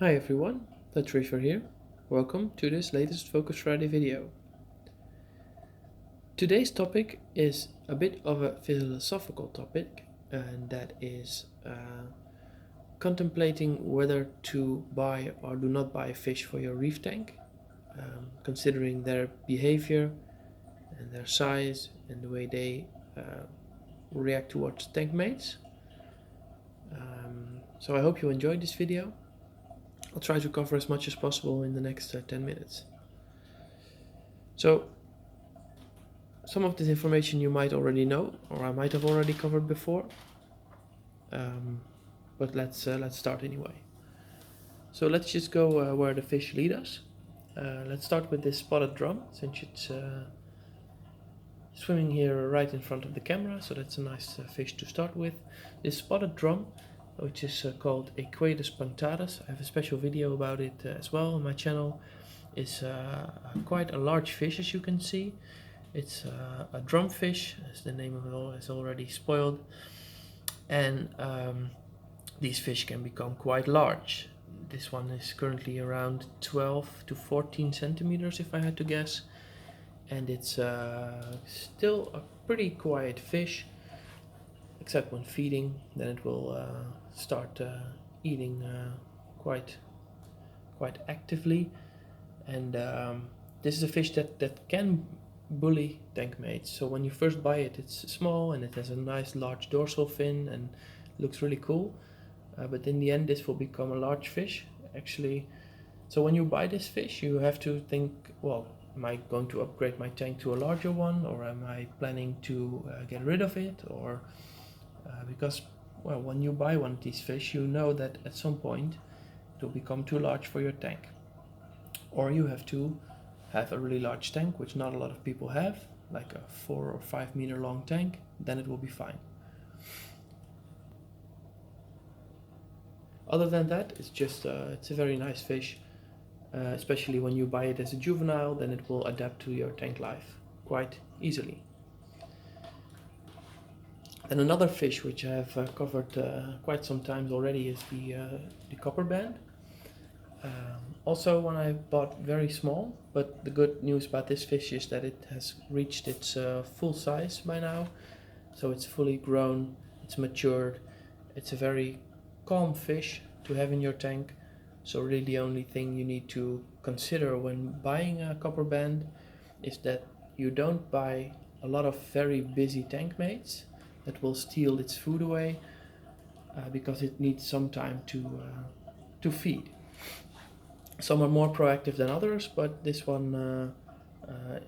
Hi everyone, Red Reefer here. Welcome to this latest Focus Friday video. Today's topic is a bit of a philosophical topic, and that is contemplating whether to buy or do not buy fish for your reef tank, considering their behavior and their size and the way they react towards tank mates. So I hope you enjoyed this video. I'll try to cover as much as possible in the next 10 minutes. So, some of this information you might already know, or I might have already covered before, but let's start anyway. So let's just go where the fish lead us. Let's start with this spotted drum, since it's swimming here right in front of the camera, so that's a nice fish to start with. This spotted drum, which is called Equatus punctatus. I have a special video about it as well on my channel. It's quite a large fish, as you can see. It's a drumfish, as the name of it is already spoiled, and these fish can become quite large. This one is currently around 12 to 14 centimeters, if I had to guess, and it's still a pretty quiet fish, except when feeding. Then it will start eating quite actively, and this is a fish that can bully tank mates. So when you first buy it, it's small and it has a nice large dorsal fin and looks really cool, but in the end this will become a large fish actually. So when you buy this fish, you have to think, well, am I going to upgrade my tank to a larger one, or am I planning to get rid of it, or because, well, when you buy one of these fish, you know that at some point it will become too large for your tank, or you have to have a really large tank, which not a lot of people have, like a 4 or 5 meter long tank. Then it will be fine. Other than that, it's just it's a very nice fish, especially when you buy it as a juvenile. Then it will adapt to your tank life quite easily. And another fish which I have covered quite some times already is the Copperband. Also one I bought very small, but the good news about this fish is that it has reached its full size by now. So it's fully grown, it's matured, it's a very calm fish to have in your tank. So really the only thing you need to consider when buying a Copperband is that you don't buy a lot of very busy tank mates that will steal its food away, because it needs some time to feed. Some are more proactive than others, but this one,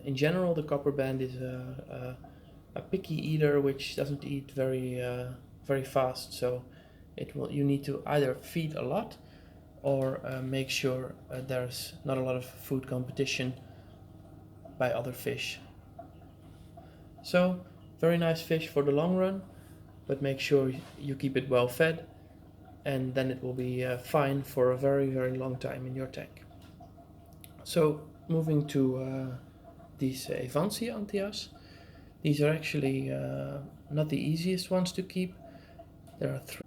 in general, the Copperband is a picky eater, which doesn't eat very fast. So you need to either feed a lot, or make sure there's not a lot of food competition by other fish. So very nice fish for the long run, but make sure you keep it well fed, and then it will be fine for a very long time in your tank. So moving to these Evansia Antias. These are actually not the easiest ones to keep. There are 3.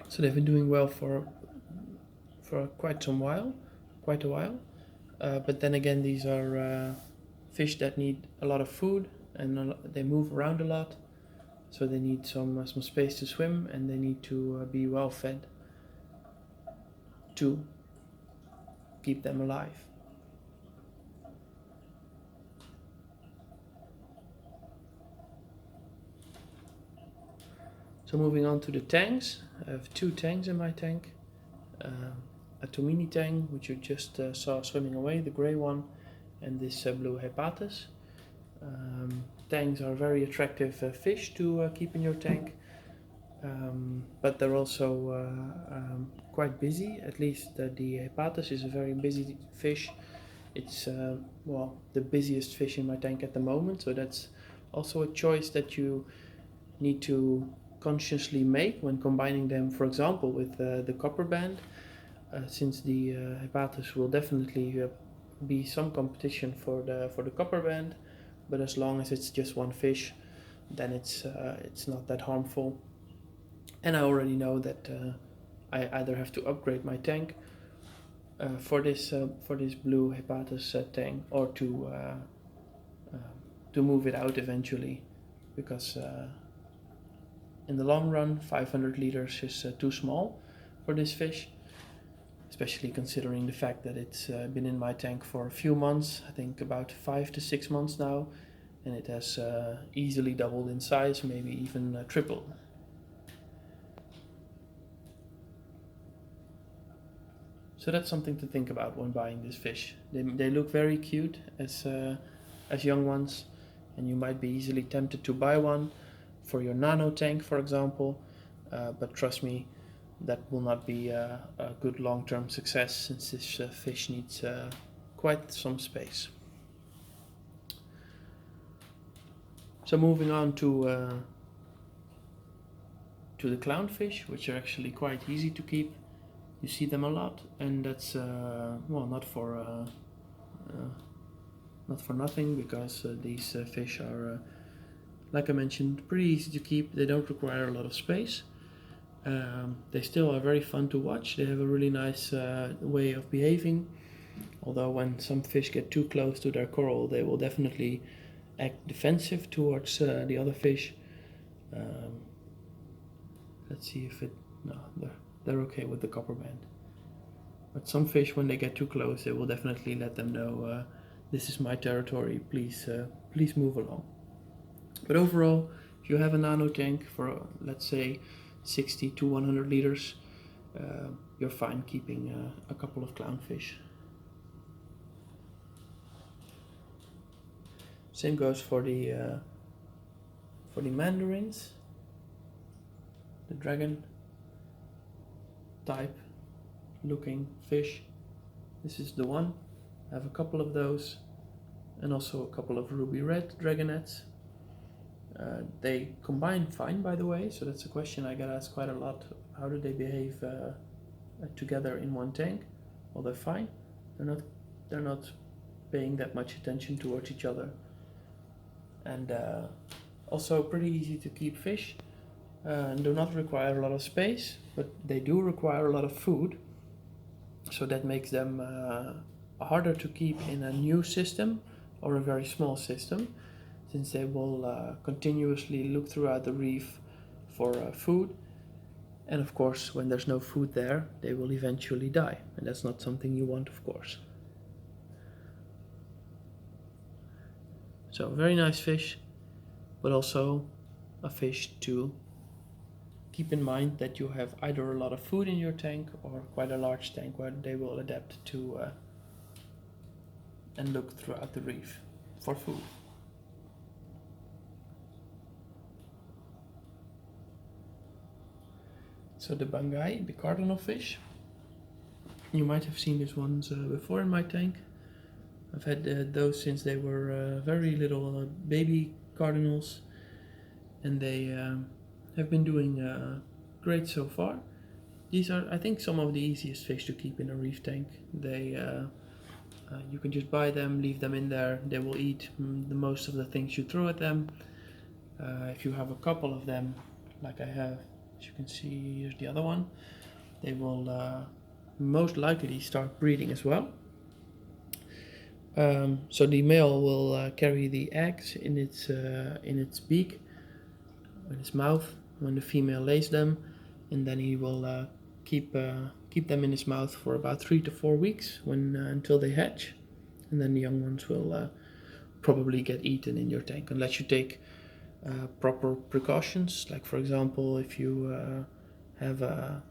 So they've been doing well for quite a while. But then again, these are fish that need a lot of food, and they move around a lot. So they need some space to swim, and they need to be well fed to keep them alive. So moving on to the tanks, I have 2 tanks in my tank. A Tomini tank, which you just saw swimming away, the grey one, and this blue Hepatis. Tanks are very attractive fish to keep in your tank, but they're also quite busy. At least the Hepatis is a very busy fish. It's well, the busiest fish in my tank at the moment, so that's also a choice that you need to consciously make when combining them, for example, with the Copperband, since the Hepatis will definitely be some competition for the Copperband. But as long as it's just one fish, then it's not that harmful. And I already know that I either have to upgrade my tank for this blue Baathist tank, or to move it out eventually, because in the long run 500 liters is too small for this fish, especially considering the fact that it's been in my tank for a few months, I think about 5 to 6 months now, and it has easily doubled in size, maybe even tripled. So that's something to think about when buying this fish. They look very cute as young ones, and you might be easily tempted to buy one for your nano tank, for example, but trust me, that will not be a good long-term success, since this fish needs quite some space. So moving on to the clownfish, which are actually quite easy to keep. You see them a lot, and that's well, not for nothing, because these fish are, like I mentioned, pretty easy to keep. They don't require a lot of space. They still are very fun to watch. They have a really nice way of behaving, although when some fish get too close to their coral, they will definitely act defensive towards the other fish. Let's see if no, they're okay with the Copperband. But some fish, when they get too close, they will definitely let them know, this is my territory, please move along. But overall, if you have a nano tank for, let's say, 60 to 100 liters, you're fine keeping a couple of clownfish. Same goes for the mandarins, the dragon type looking fish. This is the one. I have a couple of those, and also a couple of ruby red dragonettes. They combine fine, by the way, so that's a question I get asked quite a lot. How do they behave together in one tank? Well, they're fine. They're not paying that much attention towards each other, and also pretty easy to keep fish. And do not require a lot of space, but they do require a lot of food, so that makes them harder to keep in a new system or a very small system, since they will continuously look throughout the reef for food, and of course when there's no food there, they will eventually die, and that's not something you want, of course. So very nice fish, but also a fish to keep in mind, that you have either a lot of food in your tank or quite a large tank where they will adapt to and look throughout the reef for food. So the bangai, the cardinalfish, you might have seen these ones before in my tank. I've had those since they were very little baby cardinals, and they have been doing great so far. These are, I think, some of the easiest fish to keep in a reef tank. They you can just buy them, leave them in there. They will eat the most of the things you throw at them. If you have a couple of them, like I have, as you can see, here's the other one, they will most likely start breeding as well. So the male will carry the eggs in its beak, in its mouth, when the female lays them, and then he will keep them in his mouth for about 3 to 4 weeks until they hatch, and then the young ones will probably get eaten in your tank, unless you take proper precautions. Like, for example, if you have a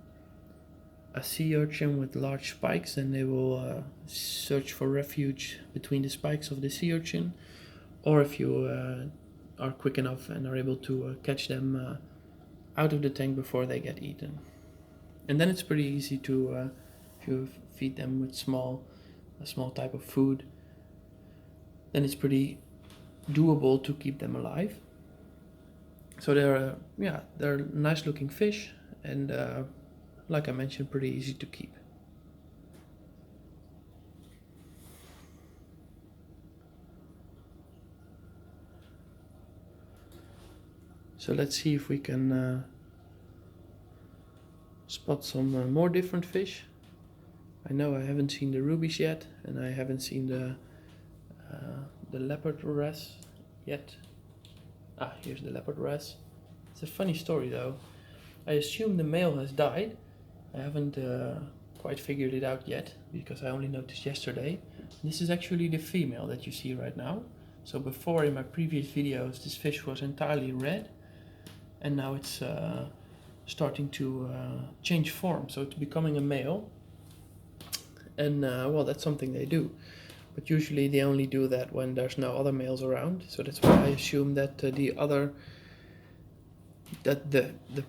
sea urchin with large spikes, then they will search for refuge between the spikes of the sea urchin, or if you are quick enough and are able to catch them out of the tank before they get eaten. And then it's pretty easy to, if you feed them with a small type of food, then it's pretty doable to keep them alive. So they're nice looking fish, and like I mentioned, pretty easy to keep. So let's see if we can spot some more different fish. I know I haven't seen the rubies yet, and I haven't seen the leopard wrasse yet. Ah, here's the leopard wrasse. It's a funny story though. I assume the male has died. I haven't quite figured it out yet, because I only noticed yesterday. This is actually the female that you see right now. So before, in my previous videos, this fish was entirely red, and now it's starting to change form, so it's becoming a male. And well, that's something they do, but usually they only do that when there's no other males around. So that's why I assume that the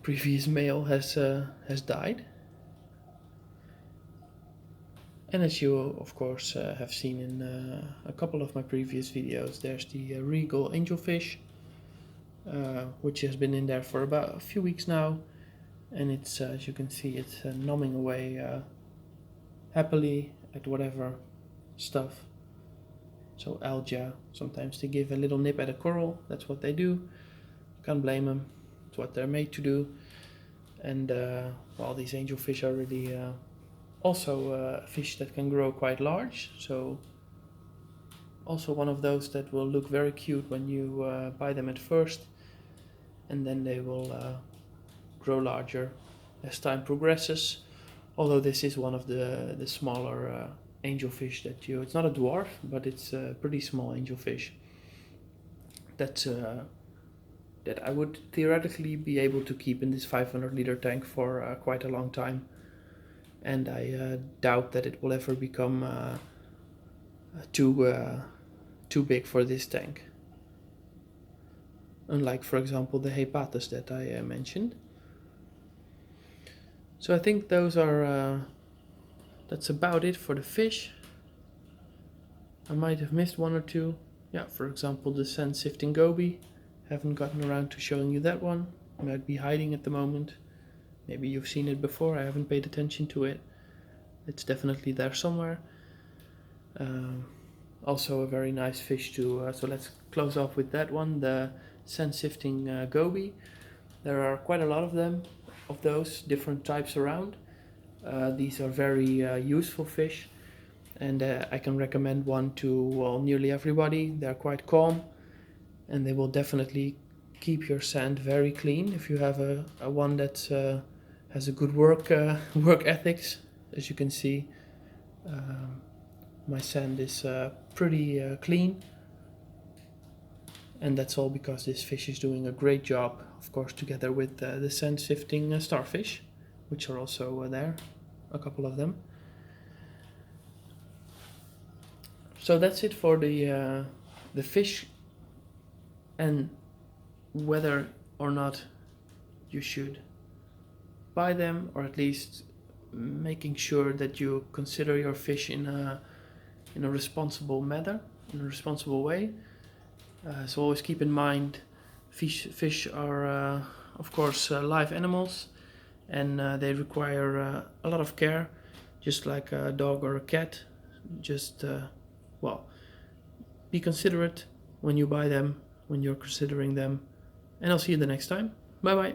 previous male has died. And as you of course have seen in a couple of my previous videos, there's the Regal angelfish, which has been in there for about a few weeks now, and it's as you can see, it's nomming away happily at whatever stuff. So algae, sometimes they give a little nip at a coral, that's what they do. Can't blame them, it's what they're made to do. And well, these angelfish are really also a fish that can grow quite large, so also one of those that will look very cute when you buy them at first, and then they will grow larger as time progresses. Although this is one of the smaller angelfish that it's not a dwarf, but it's a pretty small angelfish that I would theoretically be able to keep in this 500 liter tank for quite a long time. And I doubt that it will ever become too big for this tank. Unlike, for example, the Baathist that I mentioned. So I think those are that's about it for the fish. I might have missed one or two. Yeah, for example, the sand sifting goby. Haven't gotten around to showing you that one. Might be hiding at the moment. Maybe you've seen it before, I haven't paid attention to it. It's definitely there somewhere. Also a very nice fish to, so let's close off with that one, the sand sifting goby. There are quite a lot of them, of those different types around. These are very useful fish, and I can recommend one to, well, nearly everybody. They're quite calm, and they will definitely keep your sand very clean if you have a one that has a good work ethics. As you can see, my sand is pretty clean, and that's all because this fish is doing a great job, of course, together with the sand sifting starfish, which are also there, a couple of them. So that's it for the fish, and whether or not you should buy them, or at least making sure that you consider your fish in a responsible manner, in a responsible way. So always keep in mind, fish are of course live animals, and they require a lot of care, just like a dog or a cat. Just well, be considerate when you buy them, when you're considering them, and I'll see you the next time. Bye bye.